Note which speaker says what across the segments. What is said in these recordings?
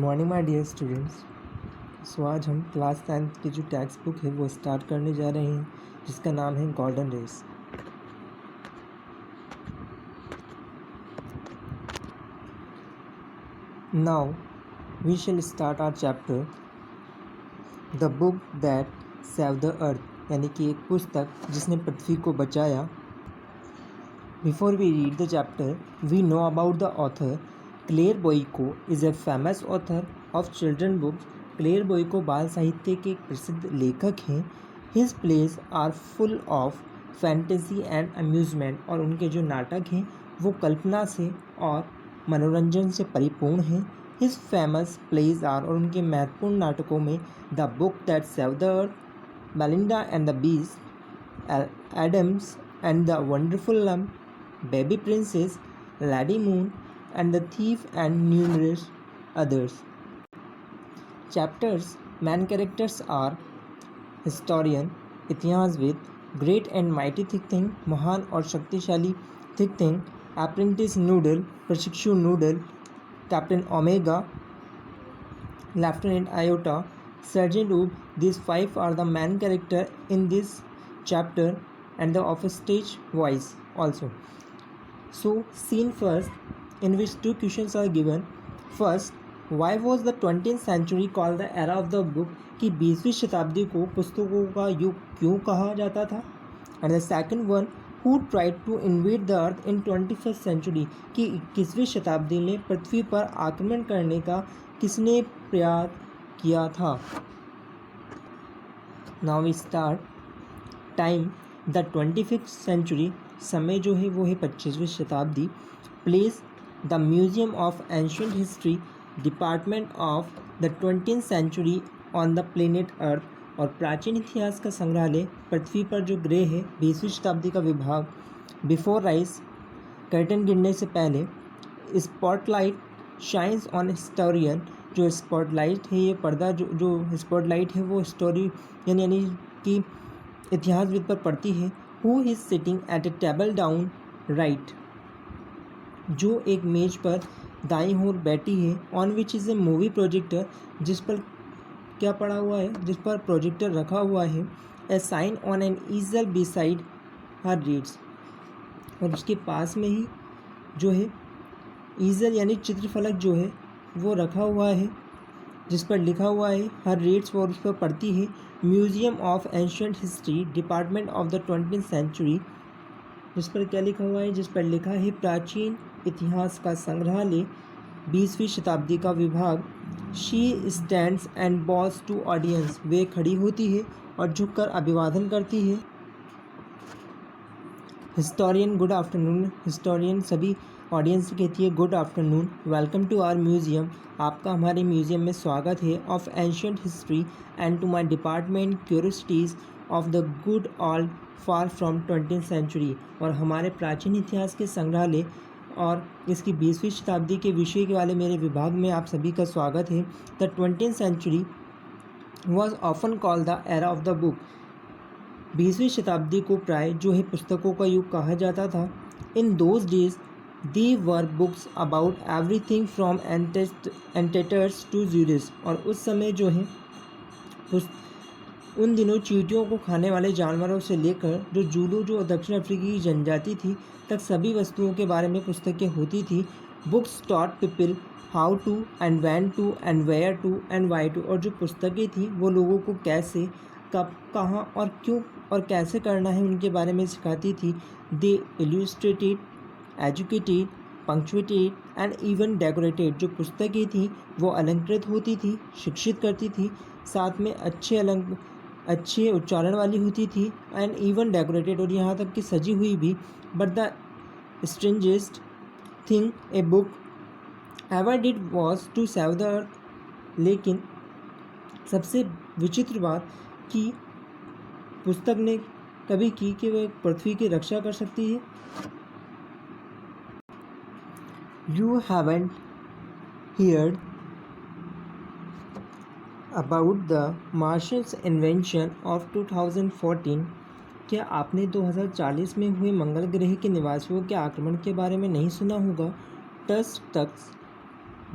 Speaker 1: Morning my dear students. आज हम class 10th की जो टेक्स्ट बुक है वो स्टार्ट करने जा रहे हैं, जिसका नाम है golden race. Now we shall start our chapter the book that save the earth, यानी कि एक पुस्तक जिसने पृथ्वी को बचाया। Before we read the chapter we know about the author. Claire Boiko is a famous author of children books. Claire Boiko बाल साहित्य के एक प्रसिद्ध लेखक हैं। His plays are full of fantasy and amusement, और उनके जो नाटक हैं वो कल्पना से और मनोरंजन से परिपूर्ण हैं। हिज फेमस प्लेज आर, और उनके महत्वपूर्ण नाटकों में the book that save the earth, Belinda and the beast, Adams and the wonderful lump, baby princess, lady moon and the thief, and numerous others. Chapters main characters are historian इतिहासविद, great and mighty thick thing महान और शक्तिशाली thick thing, apprentice noodle प्रशिक्षु noodle, captain omega, lieutenant iota, sergeant ऊब. These five are the main character in this chapter and the of stage voice also. So scene first, in which two questions are given. First, why was the 20th century called the era of the book, कि 20वीं शताब्दी को पुस्तकों का युग क्यों कहा जाता था. And the second one, who tried to invade the earth in 21st century, कि 21वीं शताब्दी में पृथ्वी पर आक्रमण करने का किसने प्रयास किया था. Now we start. Time the 25th century, समय जो है वो है 25वीं शताब्दी. Place the museum of ancient history, department of the 20th century on the planet earth, और प्राचीन इतिहास का संग्रहालय पृथ्वी पर जो ग्रह है 20वीं शताब्दी का विभाग. बिफोर राइस, कर्टन गिरने से पहले. स्पॉटलाइट शाइन्स ऑन हिस्टोरियन, जो स्पॉटलाइट है ये पर्दा जो स्पॉटलाइट है वो हिस्टोरी यानी कि इतिहासविद पर पड़ती है. Who is sitting at A table down right, जो एक मेज पर दाईं ओर बैठी है. On which is a movie projector, जिस पर क्या पड़ा हुआ है, जिस पर प्रोजेक्टर रखा हुआ है. A sign on an easel beside her reads, और उसके पास में ही जो है ईजल यानी चित्रफलक जो है वो रखा हुआ है, जिस पर लिखा हुआ है हर रीड्स, और उस पर पढ़ती है. Museum of ancient history, department of the 20th century, जिस पर क्या लिखा हुआ है, जिस पर लिखा है प्राचीन इतिहास का संग्रहालय 20वीं शताब्दी का विभाग. She stands and bows to audience, वे खड़ी होती है और झुककर अभिवादन करती है. हिस्टोरियन गुड आफ्टरनून, हिस्टोरियन सभी ऑडियंस से कहती है good afternoon. Welcome to our museum, आपका हमारे म्यूजियम में स्वागत है. Of ancient history and to my department curiosities of the good old far from 20th century, और हमारे प्राचीन इतिहास के संग्रहालय और इसकी 20वीं शताब्दी के विषय के वाले मेरे विभाग में आप सभी का स्वागत है. The 20th century was often called the era of the book, 20वीं शताब्दी को प्राय जो है पुस्तकों का युग कहा जाता था. In those days there were books about everything from anteaters to juries, और उस समय जो है उन दिनों चींटियों को खाने वाले जानवरों से लेकर जो जूलू जो दक्षिण अफ्रीकी की जनजाति थी तक सभी वस्तुओं के बारे में पुस्तकें होती थी. Books taught people how to and when to and where to and why to, और जो पुस्तकें थी वो लोगों को कैसे, कब, कहाँ और क्यों और कैसे करना है उनके बारे में सिखाती थी. They illustrated, educated, punctuated and even decorated, जो पुस्तकें थी वो अलंकृत होती थी, शिक्षित करती थी, साथ में अच्छे उच्चारण वाली होती थी. एंड इवन डेकोरेटेड, और यहाँ तक कि सजी हुई भी. But the strangest thing a book ever did was to save the earth, लेकिन सबसे विचित्र बात कि पुस्तक ने कभी की कि वह पृथ्वी की रक्षा कर सकती है. You haven't heard about the marshals invention of 2014, क्या आपने 2040 में हुए मंगल ग्रह के निवासियों के आक्रमण के बारे में नहीं सुना होगा. टस्ट तक्स,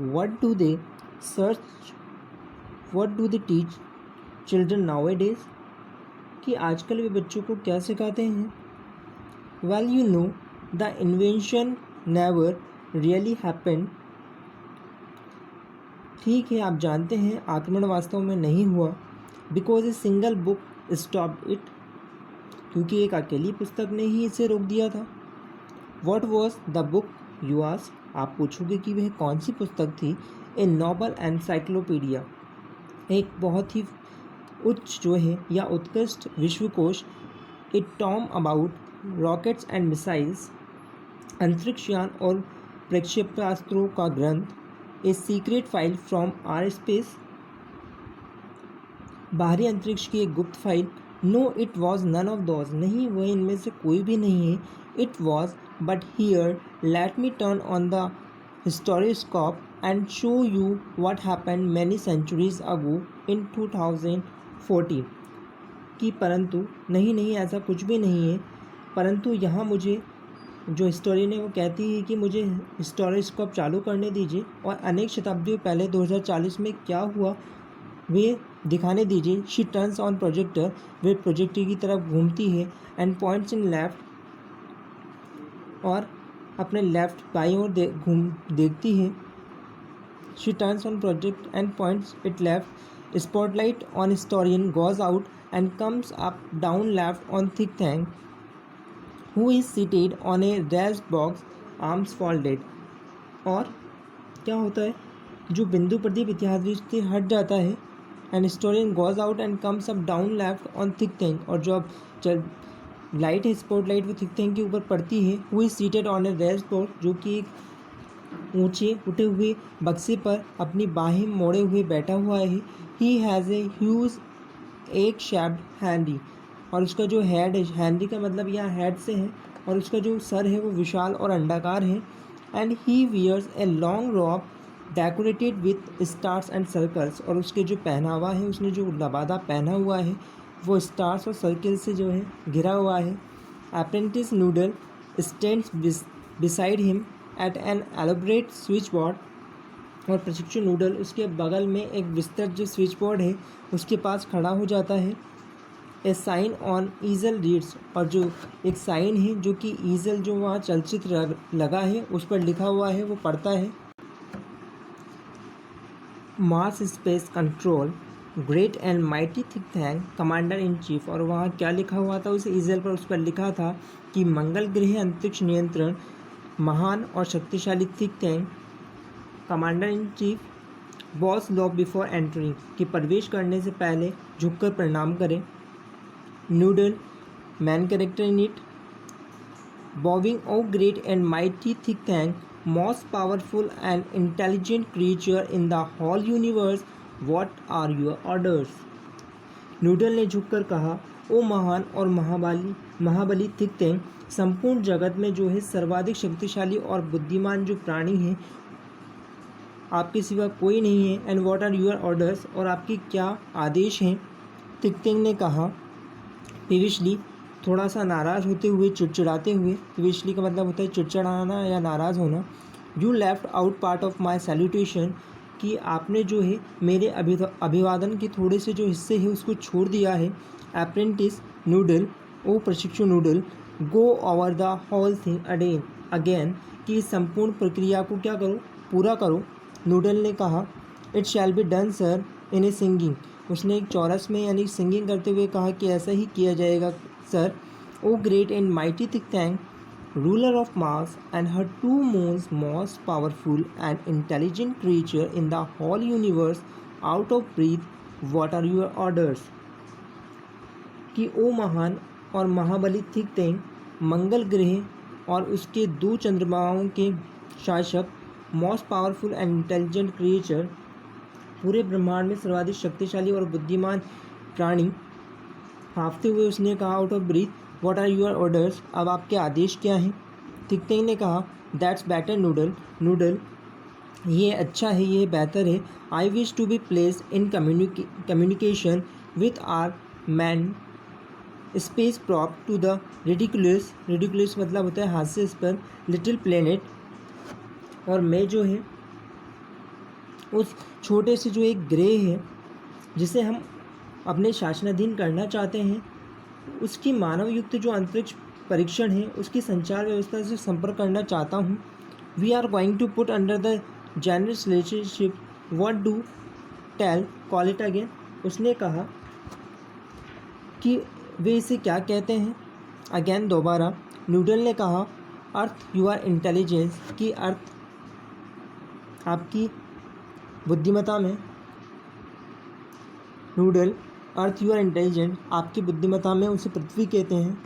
Speaker 1: what do they search what do they teach children nowadays, कि आजकल वे बच्चों को क्या सिखाते हैं। Well you know the invention never really happened, ठीक है आप जानते हैं आक्रमण वास्तव में नहीं हुआ। Because a single book stopped it, क्योंकि एक अकेली पुस्तक ने ही इसे रोक दिया था। What was the book you ask, आप पूछोगे कि वह कौन सी पुस्तक थी। ए नोबल एनसाइक्लोपीडिया, एक बहुत ही उच्च जो है या उत्कृष्ट विश्वकोश। A tome about rockets and missiles, अंतरिक्ष यान और प्रक्षेपास्त्रों का ग्रंथ। A secret file from outer space, बाहरी अंतरिक्ष की एक गुप्त फाइल। No it was none of those, नहीं वह इनमें से कोई भी नहीं है। It was but here let me turn on the historiscope and show you what happened many centuries ago in 2014, कि परंतु नहीं ऐसा कुछ भी नहीं है, परंतु यहाँ मुझे जो हिस्टोरियन है वो कहती है कि मुझे हिस्टोरिस्कोप चालू करने दीजिए और अनेक शताब्दियों पहले 2040 में क्या हुआ वे दिखाने दीजिए। She turns on projector, way projector की तरफ घूमती है एंड पॉइंट्स इन लेफ्ट, और अपने लेफ्ट बाईं ओर देखती है। She turns on project and points it left. Spotlight on historian goes out and comes up down left on think tank who is seated on a raised box arms folded. और क्या होता है, जो बिंदु प्रदीप इतिहास से हट जाता है and historian goes out and comes up down left on think tank, और जो अब लाइट है स्पॉटलाइट वो थिक थैंग के ऊपर पड़ती है। Who is seated on a raised box, जो कि एक ऊंचे उठे हुए बक्से पर अपनी बाहें मोड़े हुए बैठा हुआ है। ही हैज़ ए ह्यूज एक शैप्ड हैंडी, और उसका जो हेड है, हैंडी का मतलब यहाँ हेड से है, और उसका जो सर है वो विशाल और अंडाकार है। And he wears a long robe decorated with stars and circles, और उसके जो पहनावा है, उसने जो लबादा पहना हुआ है वो स्टार्स और सर्कल से जो है घिरा हुआ है। Apprentice Noodle stands beside him at an elaborate switch board, और प्रशिक्षु नूडल उसके बगल में एक विस्तृत जो स्विच बोर्ड है उसके पास खड़ा हो जाता है। ए साइन ऑन ईजल रीड्स, और जो एक साइन है जो कि ईजल जो वहाँ चलचित्र लगा है उस पर लिखा हुआ है वो पढ़ता है। Mars space control great and mighty think tank commander in chief, और वहाँ क्या लिखा हुआ था उस ईजल पर, उस पर लिखा था कि मंगल ग्रह अंतरिक्ष नियंत्रण महान और शक्तिशाली think tank commander in chief bows low before entering, कि प्रवेश करने से पहले झुककर प्रणाम करें। Noodle man character in it bowing O great and mighty think tank most powerful and intelligent creature in the whole universe, what are your orders? Noodle ने झुककर कहा, ओ महान और महाबली थिंक टैंक, संपूर्ण जगत में जो है सर्वाधिक शक्तिशाली और बुद्धिमान जो प्राणी है आपके सिवा कोई नहीं है। And what are your orders, और आपके क्या आदेश हैं। थिंक टैंक ने कहा पीविशली, थोड़ा सा नाराज़ होते हुए, चिड़चिड़ाते हुए। पीविशली का मतलब होता है चिड़चिड़ाना या नाराज़ होना। You left out part of my salutation, कि आपने जो है मेरे अभिवादन के थोड़े से जो हिस्से हैं उसको छोड़ दिया है। अप्रेंटिस नूडल, ओ प्रशिक्षु Noodle, go over the whole thing again, कि इस संपूर्ण प्रक्रिया को क्या करो, पूरा करो। नूडल ने कहा, it shall be done sir in A singing, उसने एक चौरस में यानी सिंगिंग करते हुए कहा कि ऐसा ही किया जाएगा sir. O great and mighty think tank ruler of Mars and her 2 moons, most powerful and intelligent creature in the whole universe, out of breath, what are your orders? कि ओ महान और महाबली थिंक टैंक, मंगल ग्रह और उसके 2 चंद्रमाओं के शासक, most powerful and intelligent creature, पूरे ब्रह्मांड में सर्वाधिक शक्तिशाली और बुद्धिमान प्राणी। हाँफते हुए उसने कहा out of breath, what are your orders, अब आपके आदेश क्या हैं। थिंक टैंक ने कहा, दैट्स बेटर नूडल, ये अच्छा है, ये बेहतर है। I wish to be placed in communication with our man space prop to the ridiculous मतलब होता है हास्यास्पद लिटिल प्लेनेट, और मैं जो है उस छोटे से जो एक ग्रह है जिसे हम अपने शासनाधीन करना चाहते हैं, उसकी मानव युक्त जो अंतरिक्ष परीक्षण है उसकी संचार व्यवस्था से संपर्क करना चाहता हूँ। We are going to put under the generous relationship what do tell call it again. उसने कहा कि वे इसे क्या कहते हैं। अगेन दोबारा न्यूटन ने कहा अर्थ यू आर इंटेलिजेंस, कि अर्थ आपकी बुद्धिमत्ता में, Noodle earth you are intelligent आपकी बुद्धिमत्ता में उसे पृथ्वी कहते हैं।